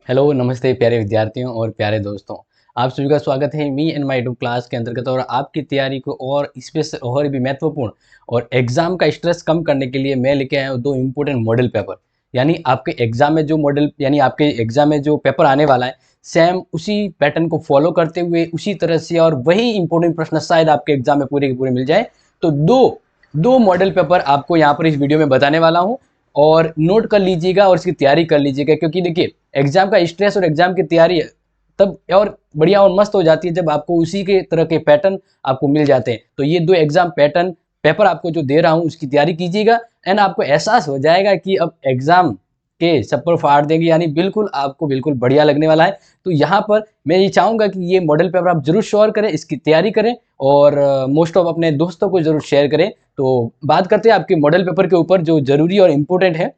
Hello नमस्ते प्यारे विद्यार्थियों और प्यारे दोस्तों। आप सभी का स्वागत है me and my two class के अंतर्गत। और आपकी तैयारी को और स्पेशल और भी महत्वपूर्ण और एग्जाम का स्ट्रेस कम करने के लिए मैं लेके आया हूँ दो इम्पोर्टेंट मॉडल पेपर। यानी आपके एग्जाम में जो मॉडल यानी आपके एग्जाम में जो पेपर आने वाला है सेम उसी पैटर्न को फॉलो करते हुए उसी तरह से और वही इंपॉर्टेंट प्रश्न शायद आपके एग्जाम में पूरे के पूरे मिल जाए। तो दो दो मॉडल पेपर आपको यहाँ पर इस वीडियो में बताने वाला हूँ और नोट कर लीजिएगा और इसकी तैयारी कर लीजिएगा, क्योंकि देखिए एग्जाम का स्ट्रेस और एग्जाम की तैयारी तब और बढ़िया और मस्त हो जाती है जब आपको उसी के तरह के पैटर्न आपको मिल जाते हैं। तो ये दो एग्जाम पैटर्न पेपर आपको जो दे रहा हूँ उसकी तैयारी कीजिएगा एंड आपको एहसास हो जाएगा कि अब एग्जाम के छप्पर फाड़ देंगे, यानी बिल्कुल आपको बिल्कुल बढ़िया लगने वाला है। तो यहाँ पर मैं ये चाहूँगा कि ये मॉडल पेपर आप जरूर शेयर करें, इसकी तैयारी करें और मोस्ट ऑफ अपने दोस्तों को जरूर शेयर करें। तो बात करते हैं आपके मॉडल पेपर के ऊपर जो जरूरी और इम्पोर्टेंट है।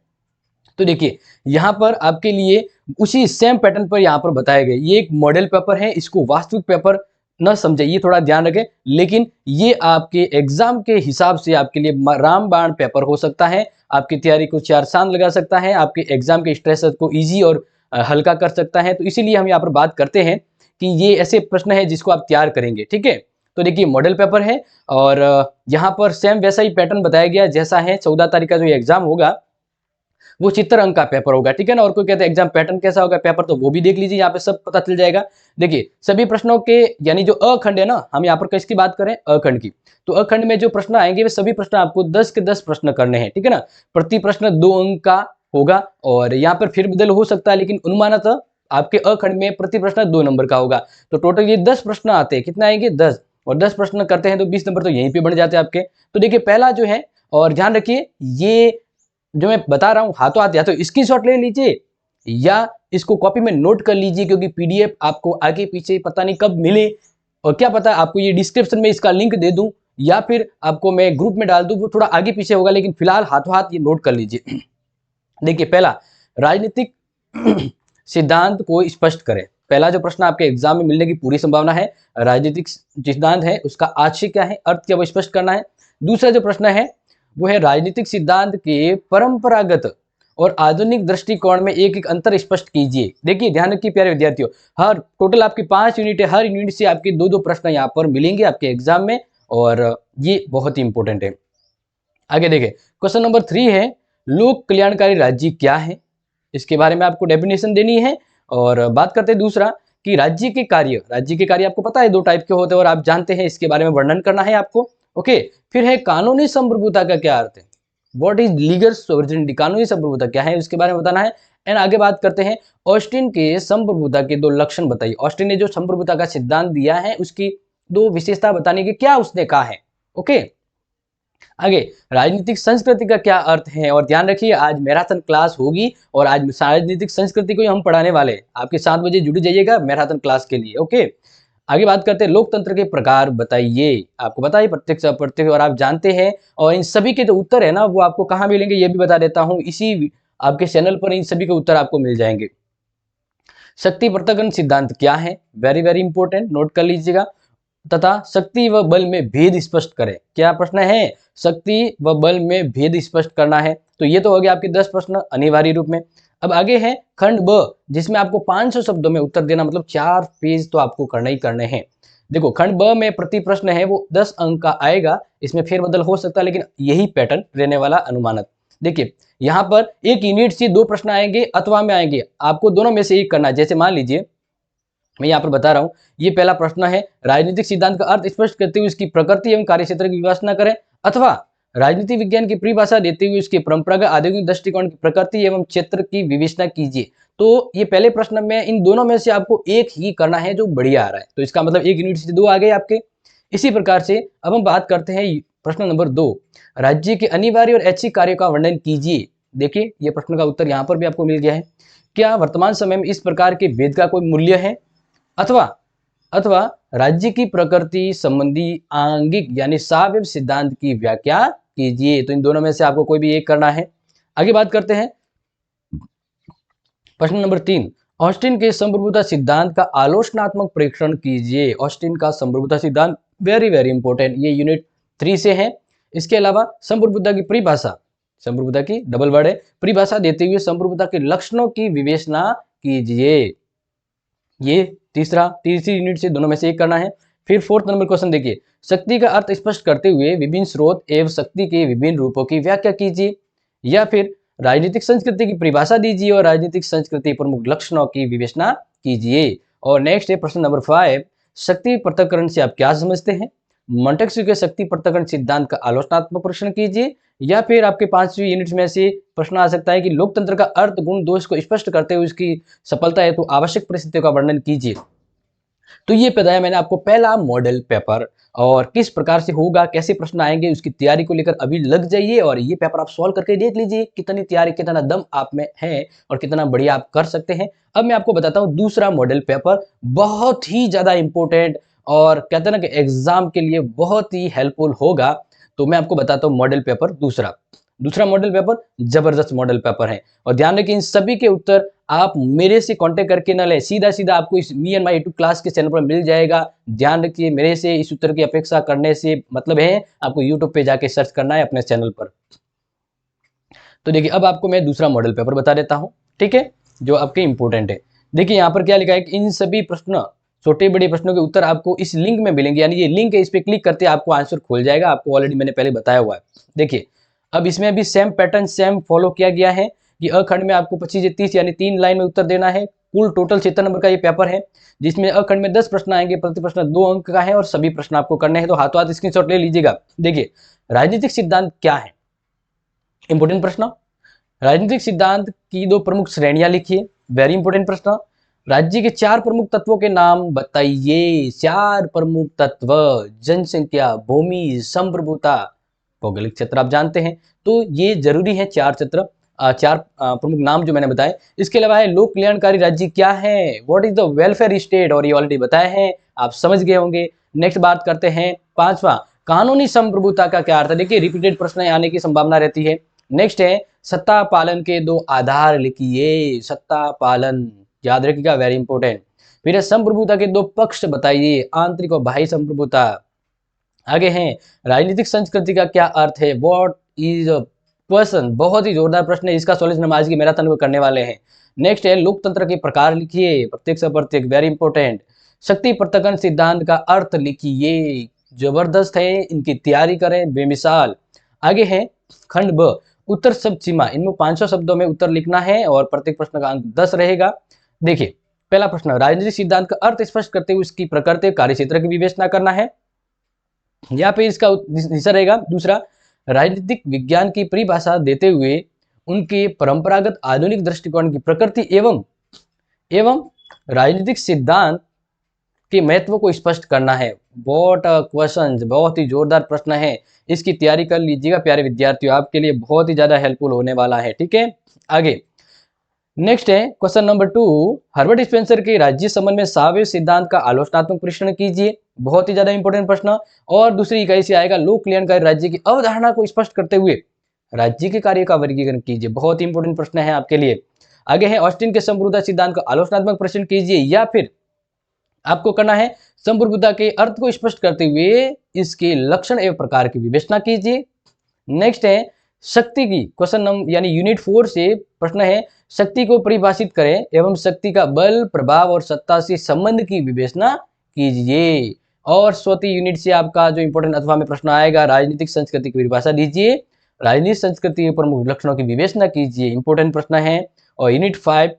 तो देखिए यहाँ पर आपके लिए उसी सेम पैटर्न पर यहाँ पर बताए गए ये एक मॉडल पेपर है, इसको वास्तविक पेपर न समझे, ये थोड़ा ध्यान रखें। लेकिन ये आपके एग्जाम के हिसाब से आपके लिए रामबाण पेपर हो सकता है, आपकी तैयारी को चार चांद लगा सकता है, आपके एग्जाम के स्ट्रेस को ईजी और हल्का कर सकता है। तो इसीलिए हम यहाँ पर बात करते हैं कि ये ऐसे प्रश्न है जिसको आप तैयार करेंगे। ठीक है, तो देखिए मॉडल पेपर है और यहाँ पर सेम वैसा ही पैटर्न बताया गया जैसा है 14 तारीख का जो एग्जाम होगा वो चित्र अंक का पेपर होगा। ठीक है ना, और कोई कहते हैं एग्जाम पैटर्न कैसा होगा पेपर, तो वो भी देख लीजिए, यहाँ पे सब पता चल जाएगा। देखिए सभी प्रश्नों के यानी जो अखंड है ना, हम यहाँ पर किसकी बात करें, अखंड की, तो अखंड में जो प्रश्न आएंगे वे सभी प्रश्न आपको 10 के 10 प्रश्न करने हैं। ठीक है ना, प्रति प्रश्न 2 अंक का होगा और यहाँ पर फिर बदल हो सकता है, लेकिन अनुमानतः आपके अखंड में प्रति प्रश्न 2 नंबर का होगा। तो टोटल ये 10 प्रश्न आते हैं, कितना आएंगे 10, और 10 प्रश्न करते हैं तो 20 नंबर तो यहीं पे बन जाते हैं आपके। तो देखिए पहला जो है, और ध्यान रखिए ये जो मैं बता रहा हूं हाथों हाथ या तो स्क्रीनशॉट ले लीजिए या इसको कॉपी में नोट कर लीजिए, क्योंकि पीडीएफ आपको आगे पीछे पता नहीं कब मिले, और क्या पता आपको ये डिस्क्रिप्शन में इसका लिंक दे दूं या फिर आपको मैं ग्रुप में डाल दूं, वो थोड़ा आगे पीछे होगा, लेकिन फिलहाल हाथों हाथ ये नोट कर लीजिए। देखिए पहला, राजनीतिक सिद्धांत को स्पष्ट करें। पहला जो प्रश्न आपके एग्जाम में मिलने की पूरी संभावना है, राजनीतिक सिद्धांत है उसका आशय क्या है, अर्थ क्या, वो स्पष्ट करना है। दूसरा जो प्रश्न है वो है राजनीतिक सिद्धांत के परंपरागत और आधुनिक दृष्टिकोण में एक एक अंतर स्पष्ट कीजिए। देखिए ध्यान रखिए प्यारे विद्यार्थियों, हर टोटल आपकी 5 यूनिट है, हर यूनिट से आपके दो दो प्रश्न यहाँ पर मिलेंगे आपके एग्जाम में, और ये बहुत ही इंपॉर्टेंट है। आगे देखें, क्वेश्चन नंबर 3 है लोक कल्याणकारी राज्य क्या है, इसके बारे में आपको डेफिनेशन देनी है। और बात करते हैं दूसरा कि राज्य के कार्य आपको पता है 2 टाइप के होते हैं और आप जानते हैं, इसके बारे में वर्णन करना है आपको। ओके, फिर है कानूनी संप्रभुता का क्या अर्थ है, व्हाट इज लीगल सोवरेनिटी, कानूनी संप्रभुता क्या है उसके बारे में बताना है। एंड आगे बात करते हैं ऑस्टिन के संप्रभुता के 2 लक्षण बताइए। ऑस्टिन ने जो संप्रभुता का सिद्धांत दिया है उसकी 2 विशेषता बताने की क्या उसने कहा है। ओके, आगे राजनीतिक संस्कृति का क्या अर्थ है, और ध्यान रखिए आज मैराथन क्लास होगी और आज राजनीतिक संस्कृति को ही हम पढ़ाने वाले हैं। आपके 7 बजे जुड़ जाइएगा मैराथन क्लास के लिए। ओके, आगे बात करते हैं लोकतंत्र के प्रकार बताइए। आपको पता है प्रत्यक्ष अप्रत्यक्ष और आप जानते हैं, और इन सभी के जो उत्तर है ना वो आपको कहाँ मिलेंगे ये भी बता देता हूँ, इसी आपके चैनल पर इन सभी के उत्तर आपको मिल जाएंगे। शक्ति पृथक्करण सिद्धांत क्या है, वेरी वेरी इंपॉर्टेंट, नोट कर लीजिएगा। तथा शक्ति व बल में भेद स्पष्ट करें, क्या प्रश्न है, शक्ति व बल में भेद स्पष्ट करना है। तो ये तो हो गया आपके 10 प्रश्न अनिवार्य रूप में। अब आगे है खंड ब, जिसमें आपको 500 शब्दों में उत्तर देना, मतलब 4 पेज तो आपको करना ही करने हैं। देखो खंड ब में प्रति प्रश्न है वो 10 अंक का आएगा, इसमें फेरबदल हो सकता है लेकिन यही पैटर्न रहने वाला अनुमानत। देखिए यहाँ पर एक यूनिट से 2 प्रश्न आएंगे अथवा में आएंगे, आपको दोनों में से एक करना है। जैसे मान लीजिए मैं यहाँ पर बता रहा हूँ, ये पहला प्रश्न है राजनीतिक सिद्धांत का अर्थ स्पष्ट करते हुए इसकी प्रकृति एवं कार्यक्षेत्र की विवेचना करें, अथवा राजनीति विज्ञान की परिभाषा देते हुए इसके परंपरागत आधुनिक दृष्टिकोण की प्रकृति एवं क्षेत्र की विवेचना कीजिए। तो ये पहले प्रश्न में इन दोनों में से आपको एक ही करना है जो बढ़िया आ रहा है, तो इसका मतलब एक यूनिट से 2 आ गए आपके। इसी प्रकार से अब हम बात करते हैं प्रश्न नंबर 2, राज्य के अनिवार्य और ऐच्छिक कार्यों का वर्णन कीजिए। देखिए ये प्रश्न का उत्तर यहाँ पर भी आपको मिल गया है। क्या वर्तमान समय में इस प्रकार के भेद का कोई मूल्य है, अथवा अथवा राज्य की प्रकृति संबंधी आंगिक यानी सावयव सिद्धांत की व्याख्या कीजिए। तो इन दोनों में से आपको कोई भी एक करना है। आगे बात करते हैं प्रश्न नंबर 3, ऑस्टिन के संप्रभुता सिद्धांत का आलोचनात्मक परीक्षण कीजिए। ऑस्टिन का संप्रभुता सिद्धांत वेरी वेरी इंपॉर्टेंट, ये यूनिट 3 से है। इसके अलावा संप्रभुता की परिभाषा, संप्रभुता की डबल वर्ड है, परिभाषा देते हुए संप्रभुता के लक्षणों की विवेचना कीजिए। ये तीसरी यूनिट से दोनों में से एक करना है। फिर फोर्थ नंबर क्वेश्चन देखिए, शक्ति का अर्थ स्पष्ट करते हुए विभिन्न स्रोत एवं शक्ति के विभिन्न रूपों की व्याख्या कीजिए। या फिर राजनीतिक संस्कृति की परिभाषा दीजिए और राजनीतिक संस्कृति प्रमुख लक्षणों की विवेचना कीजिए। और नेक्स्ट है प्रश्न नंबर 5, शक्ति पृथक्करण से आप क्या समझते हैं? मोंटेस्क्यू के शक्ति पृथक्करण सिद्धांत का आलोचनात्मक प्रश्न कीजिए। या फिर आपके 5वीं यूनिट में से प्रश्न आ सकता है कि लोकतंत्र का अर्थ गुण दोष को स्पष्ट करते हुए उसकी सफलता हेतु आवश्यक परिस्थितियों का वर्णन कीजिए। तो ये बताया मैंने आपको पहला मॉडल पेपर, और किस प्रकार से होगा, कैसे प्रश्न आएंगे, उसकी तैयारी को लेकर अभी लग जाइए और ये पेपर आप सॉल्व करके देख लीजिए कितनी तैयारी, कितना दम आप में है और कितना बढ़िया आप कर सकते हैं। अब मैं आपको बताता हूँ दूसरा मॉडल पेपर, बहुत ही ज्यादा इंपॉर्टेंट और कहते हैं ना कि एग्जाम के लिए बहुत ही हेल्पफुल होगा। तो मैं आपको बताता हूँ मॉडल पेपर दूसरा मॉडल पेपर जबरदस्त मॉडल पेपर है। और ध्यान रखिए इन सभी के उत्तर आप मेरे से कांटेक्ट करके ना ले, सीधा आपको इस me and my YouTube class के चैनल पर मिल जाएगा। ध्यान रखिए मेरे से इस उत्तर की अपेक्षा करने से मतलब है आपको यूट्यूब पे जाके सर्च करना है अपने चैनल पर। तो देखिए अब आपको मैं दूसरा मॉडल पेपर बता देता हूं, ठीक है, जो आपके इंपॉर्टेंट है। देखिए यहाँ पर क्या लिखा है कि इन सभी प्रश्न, छोटे बड़े प्रश्नों के उत्तर आपको इस लिंक में मिलेंगे, यानी ये लिंक है, इस पे क्लिक करते आपको आंसर खुल जाएगा। आपको ऑलरेडी मैंने पहले बताया हुआ है। देखिए अब इसमें भी सेम पैटर्न सेम फॉलो किया गया है कि अखंड में आपको 25 से 30 यानी 3 लाइन में उत्तर देना है। कुल टोटल 76 नंबर का ये पेपर है, जिसमें अखंड में 10 प्रश्न आएंगे, प्रति प्रश्न 2 अंक का है और सभी प्रश्न आपको करने हैं। तो हाथों हाथ स्क्रीनशॉट ले लीजिएगा। देखिए राजनीतिक सिद्धांत क्या है, इंपोर्टेंट प्रश्न। राजनीतिक सिद्धांत की 2 प्रमुख श्रेणियां लिखिए, वेरी इंपोर्टेंट प्रश्न। राज्य के 4 प्रमुख तत्वों के नाम बताइए। 4 प्रमुख तत्व, जनसंख्या, भूमि, संप्रभुता, भौगोलिक क्षेत्र आप जानते हैं, तो ये जरूरी है 4 प्रमुख नाम जो मैंने बताए। इसके अलावा है लोक कल्याणकारी राज्य क्या है, what is the welfare state, और ये ऑलरेडी बताए हैं, आप समझ गए होंगे। नेक्स्ट बात करते हैं 5वां, कानूनी संप्रभुता का क्या अर्थ है। देखिए रिपीटेड प्रश्न आने की संभावना रहती है। नेक्स्ट है सत्ता पालन के 2 आधार लिखिए, सत्ता पालन याद रखिएगा, वेरी इंपॉर्टेंट। फिर है संप्रभुता के 2 पक्ष बताइए, आंतरिक और बाह्य संप्रभुता। आगे हैं राजनीतिक संस्कृति का क्या अर्थ है, व्हाट इज क्वेश्चन, बहुत ही जोरदार प्रश्न है, इसका सॉल्यूशन हम आज की मैराथन में करने वाले हैं। नेक्स्ट है लोकतंत्र के प्रकार लिखिए, प्रत्यक्ष अप्रत्यक्ष, वेरी इंपॉर्टेंट। शक्ति पृथक्करण सिद्धांत का अर्थ लिखिए, जबरदस्त है, इनकी तैयारी करें बेमिसाल। आगे है खंड ब, उत्तर शब्द सीमा, इनमें 500 शब्दों में उत्तर लिखना है और प्रत्येक प्रश्न का अंक 10 रहेगा। देखिए पहला प्रश्न, राजनीतिक सिद्धांत का अर्थ स्पष्ट करते हुए उसकी प्रकृति कार्य क्षेत्र की विवेचना करना है। यहाँ पे इसका हिस्सा रहेगा दूसरा, राजनीतिक विज्ञान की परिभाषा देते हुए उनके परंपरागत आधुनिक दृष्टिकोण की प्रकृति एवं राजनीतिक सिद्धांत के महत्व को स्पष्ट करना है। व्हाट क्वेश्चन, बहुत ही जोरदार प्रश्न है, इसकी तैयारी कर लीजिएगा प्यारे विद्यार्थियों, आपके लिए बहुत ही ज्यादा हेल्पफुल होने वाला है, ठीक है। आगे नेक्स्ट है क्वेश्चन नंबर 2, हर्बर्ट स्पेंसर के राज्य संबंध में सावेव सिद्धांत का आलोचनात्मक परीक्षण कीजिए, बहुत ही ज्यादा इंपॉर्टेंट प्रश्न। और दूसरी इकाई से आएगा लोक कल्याणकारी राज्य की अवधारणा को स्पष्ट करते हुए राज्य के कार्य का वर्गीकरण कीजिए, बहुत ही इंपॉर्टेंट प्रश्न है आपके लिए। आगे है ऑस्टिन के संप्रभुता सिद्धांत का आलोचनात्मक प्रश्न कीजिए, या फिर आपको करना है संप्रभुता के अर्थ को स्पष्ट करते हुए इसके लक्षण एवं प्रकार की विवेचना कीजिए। नेक्स्ट है शक्ति की क्वेश्चन नंबर यानी यूनिट 4 से प्रश्न है, शक्ति को परिभाषित करें एवं शक्ति का बल, प्रभाव और सत्ता से संबंध की विवेचना कीजिए। और स्वती यूनिट से आपका जो इंपॉर्टेंट अथवा में प्रश्न आएगा, राजनीतिक संस्कृति की परिभाषा दीजिए, राजनीतिक संस्कृति के प्रमुख लक्षणों की विवेचना कीजिए, इंपॉर्टेंट प्रश्न है। और यूनिट 5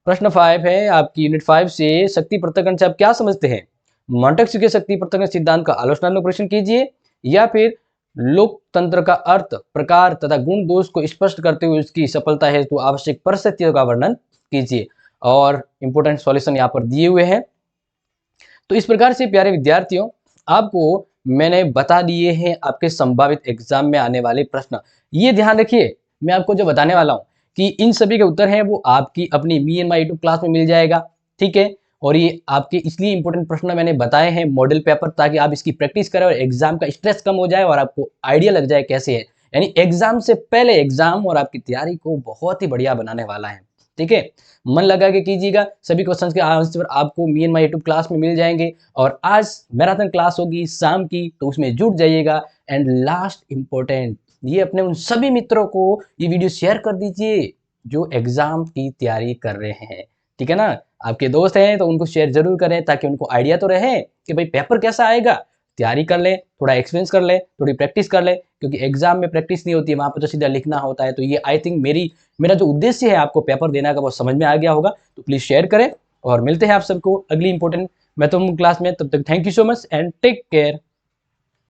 प्रश्न 5 है आपकी यूनिट 5 से शक्ति पृथक्करण से आप क्या समझते हैं, मोंटेस्क्यू के शक्ति पृथक्करण सिद्धांत का आलोचनात्मक प्रश्न कीजिए, या फिर लोकतंत्र का अर्थ, प्रकार तथा गुण दोष को स्पष्ट करते हुए उसकी सफलता है तो आवश्यक परिस्थितियों का वर्णन कीजिए। और इंपॉर्टेंट सॉल्यूशन यहाँ पर दिए हुए हैं। तो इस प्रकार से प्यारे विद्यार्थियों आपको मैंने बता दिए हैं आपके संभावित एग्जाम में आने वाले प्रश्न। ये ध्यान रखिए मैं आपको जो बताने वाला हूँ कि इन सभी के उत्तर हैं वो आपकी अपनी me and my YouTube class में मिल जाएगा, ठीक है। और ये आपके इसलिए इंपॉर्टेंट प्रश्न मैंने बताए हैं मॉडल पेपर, ताकि आप इसकी प्रैक्टिस करें और एग्जाम का स्ट्रेस कम हो जाए और आपको आइडिया लग जाए कैसे है, यानी एग्जाम से पहले एग्जाम और आपकी तैयारी को बहुत ही बढ़िया बनाने वाला है, ठीक है। मन लगा के कीजिएगा, सभी क्वेश्चंस के आंसर आपको me and my YouTube class में मिल जाएंगे। और आज मैराथन क्लास होगी शाम की, तो उसमें जुट जाइएगा। एंड लास्ट इंपॉर्टेंट, ये अपने उन सभी मित्रों को ये वीडियो शेयर कर दीजिए जो एग्जाम की तैयारी कर रहे हैं, ठीक है ना। आपके दोस्त हैं तो उनको शेयर जरूर करें ताकि उनको आइडिया तो रहे कि भाई पेपर कैसा आएगा। तैयारी कर लें, थोड़ा एक्सपीरियंस कर लें, थोड़ी प्रैक्टिस कर लें, क्योंकि एग्जाम में प्रैक्टिस नहीं होती है, वहाँ पर तो सीधा लिखना होता है। तो ये आई थिंक मेरा जो उद्देश्य है आपको पेपर देने का वो समझ में आ गया होगा। तो प्लीज़ शेयर करें और मिलते हैं आप सबको अगली इंपॉर्टेंट मैथमेटिक्स क्लास में। तब तक thank you so much and take care.